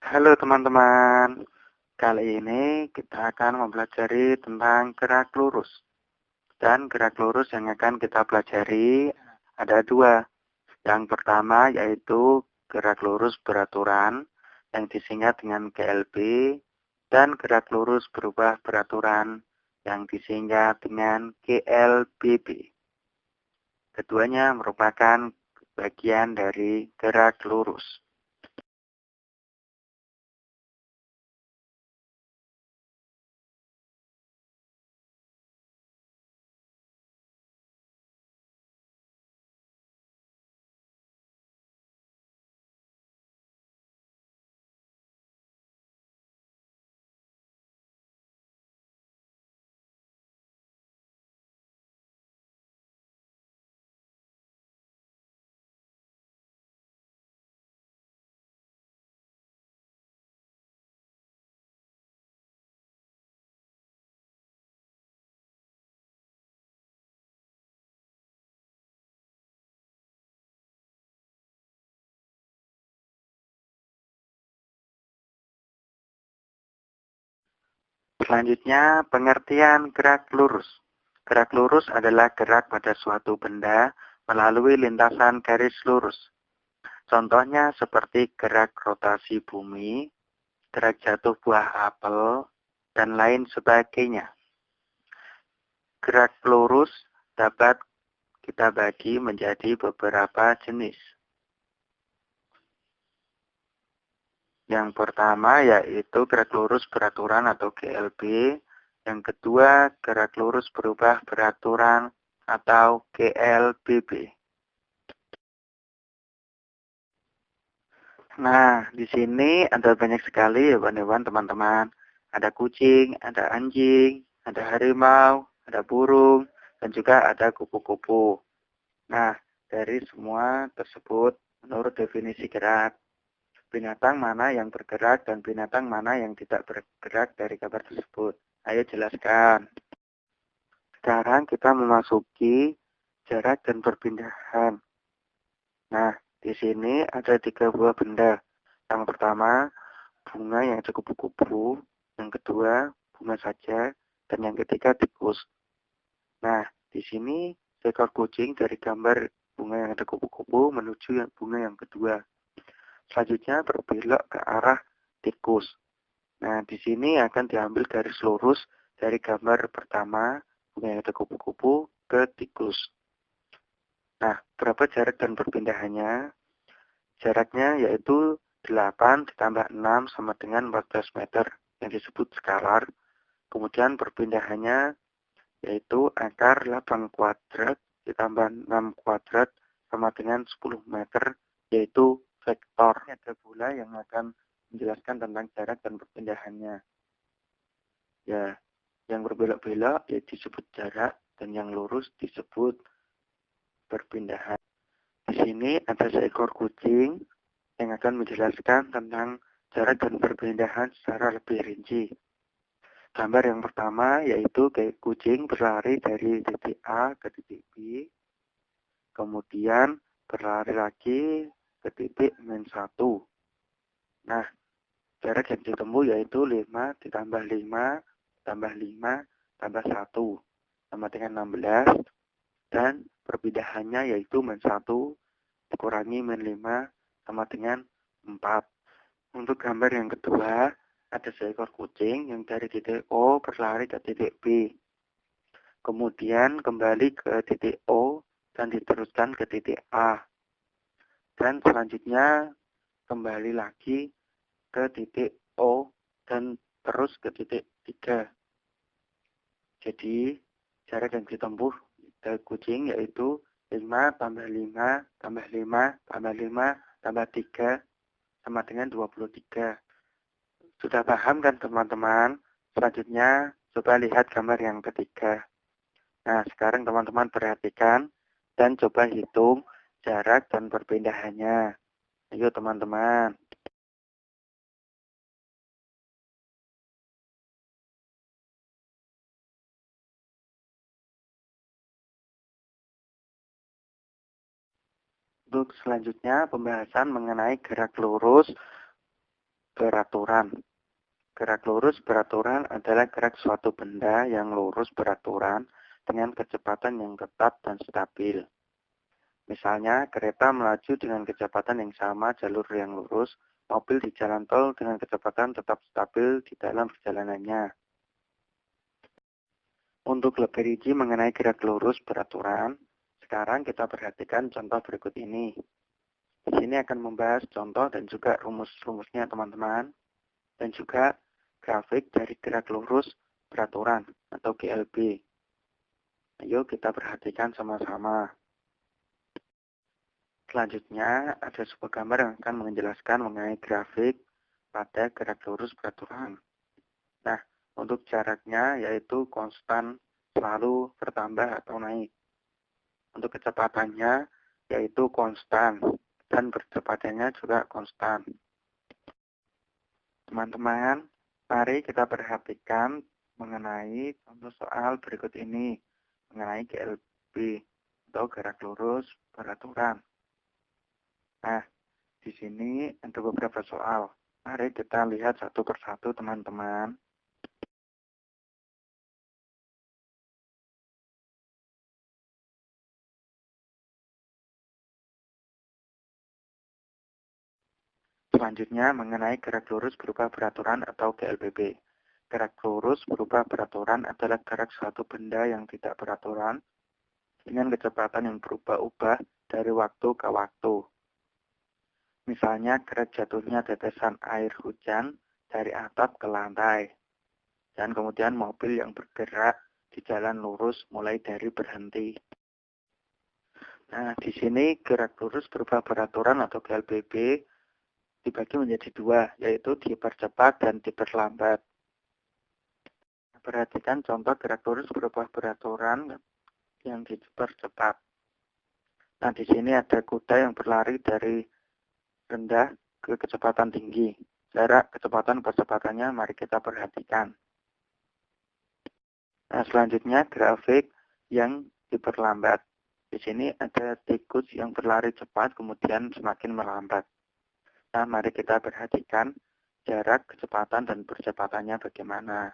Halo teman-teman, kali ini kita akan mempelajari tentang gerak lurus. Dan gerak lurus yang akan kita pelajari ada dua. Yang pertama yaitu gerak lurus beraturan yang disingkat dengan GLB dan gerak lurus berubah beraturan yang disingkat dengan GLBB. Keduanya merupakan bagian dari gerak lurus. Selanjutnya, pengertian gerak lurus. Gerak lurus adalah gerak pada suatu benda melalui lintasan garis lurus. Contohnya seperti gerak rotasi bumi, gerak jatuh buah apel, dan lain sebagainya. Gerak lurus dapat kita bagi menjadi beberapa jenis. Yang pertama yaitu gerak lurus beraturan atau GLB. Yang kedua, gerak lurus berubah beraturan atau GLBB. Nah, di sini ada banyak sekali hewan-hewan teman-teman. Ada kucing, ada anjing, ada harimau, ada burung, dan juga ada kupu-kupu. Nah, dari semua tersebut, menurut definisi gerak, binatang mana yang bergerak dan binatang mana yang tidak bergerak dari gambar tersebut. Ayo jelaskan. Sekarang kita memasuki jarak dan perpindahan. Nah, di sini ada 3 buah benda. Yang pertama, bunga yang cukup kupu-kupu. Yang kedua, bunga saja. Dan yang ketiga, tikus. Nah, di sini seekor kucing dari gambar bunga yang ada kupu-kupu menuju bunga yang kedua. Selanjutnya berbelok ke arah tikus. Nah, di sini akan diambil garis lurus dari gambar pertama, bunga yang ada kupu-kupu, ke tikus. Nah, berapa jarak dan perpindahannya? Jaraknya yaitu 8 ditambah 6 sama dengan 14 meter yang disebut skalar. Kemudian perpindahannya yaitu akar 8 kuadrat ditambah 6 kuadrat sama dengan 10 meter yaitu vektor. Ada pula yang akan menjelaskan tentang jarak dan perpindahannya. Ya, yang berbelok-belok ya disebut jarak dan yang lurus disebut perpindahan. Di sini ada seekor kucing yang akan menjelaskan tentang jarak dan perpindahan secara lebih rinci. Gambar yang pertama yaitu kucing berlari dari titik A ke titik B, kemudian berlari lagi ke titik -1. Nah, jarak yang ditempuh yaitu 5 ditambah 5 tambah 5 tambah 1 sama dengan 16 dan perpindahannya yaitu -1 dikurangi -5 sama dengan 4. Untuk gambar yang kedua, ada seekor kucing yang dari titik O berlari ke titik B. Kemudian kembali ke titik O dan diteruskan ke titik A. Dan selanjutnya kembali lagi ke titik O dan terus ke titik 3. Jadi jarak yang ditempuh dari kucing yaitu 5 tambah 5 tambah 5 tambah 5 tambah 3 sama dengan 23. Sudah paham kan teman-teman? Selanjutnya coba lihat gambar yang ketiga. Nah, sekarang teman-teman perhatikan dan coba hitung jarak dan perpindahannya. Ayo teman-teman. Untuk selanjutnya pembahasan mengenai gerak lurus beraturan. Gerak lurus beraturan adalah gerak suatu benda yang lurus beraturan dengan kecepatan yang tetap dan stabil. Misalnya, kereta melaju dengan kecepatan yang sama jalur yang lurus, mobil di jalan tol dengan kecepatan tetap stabil di dalam perjalanannya. Untuk lebih rinci mengenai gerak lurus beraturan, sekarang kita perhatikan contoh berikut ini. Di sini akan membahas contoh dan juga rumus-rumusnya teman-teman, dan juga grafik dari gerak lurus beraturan atau GLB. Ayo kita perhatikan sama-sama. Selanjutnya ada sebuah gambar yang akan menjelaskan mengenai grafik pada gerak lurus beraturan. Nah, untuk jaraknya yaitu konstan selalu bertambah atau naik. Untuk kecepatannya yaitu konstan dan percepatannya juga konstan. Teman-teman, mari kita perhatikan mengenai contoh soal berikut ini, mengenai GLB atau gerak lurus beraturan. Nah, di sini ada beberapa soal. Mari kita lihat satu persatu teman-teman. Selanjutnya mengenai gerak lurus berupa beraturan atau GLBB. Gerak lurus berupa beraturan adalah gerak suatu benda yang tidak beraturan dengan kecepatan yang berubah-ubah dari waktu ke waktu. Misalnya gerak jatuhnya tetesan air hujan dari atap ke lantai. Dan kemudian mobil yang bergerak di jalan lurus mulai dari berhenti. Nah, di sini gerak lurus berupa beraturan atau GLBB dibagi menjadi dua, yaitu dipercepat dan diperlambat. Perhatikan contoh gerak lurus berupa beraturan yang dipercepat. Nah, di sini ada kuda yang berlari dari rendah ke kecepatan tinggi. Jarak kecepatan percepatannya mari kita perhatikan. Nah, selanjutnya grafik yang diperlambat. Di sini ada tikus yang berlari cepat kemudian semakin melambat. Nah, mari kita perhatikan jarak, kecepatan, dan percepatannya bagaimana.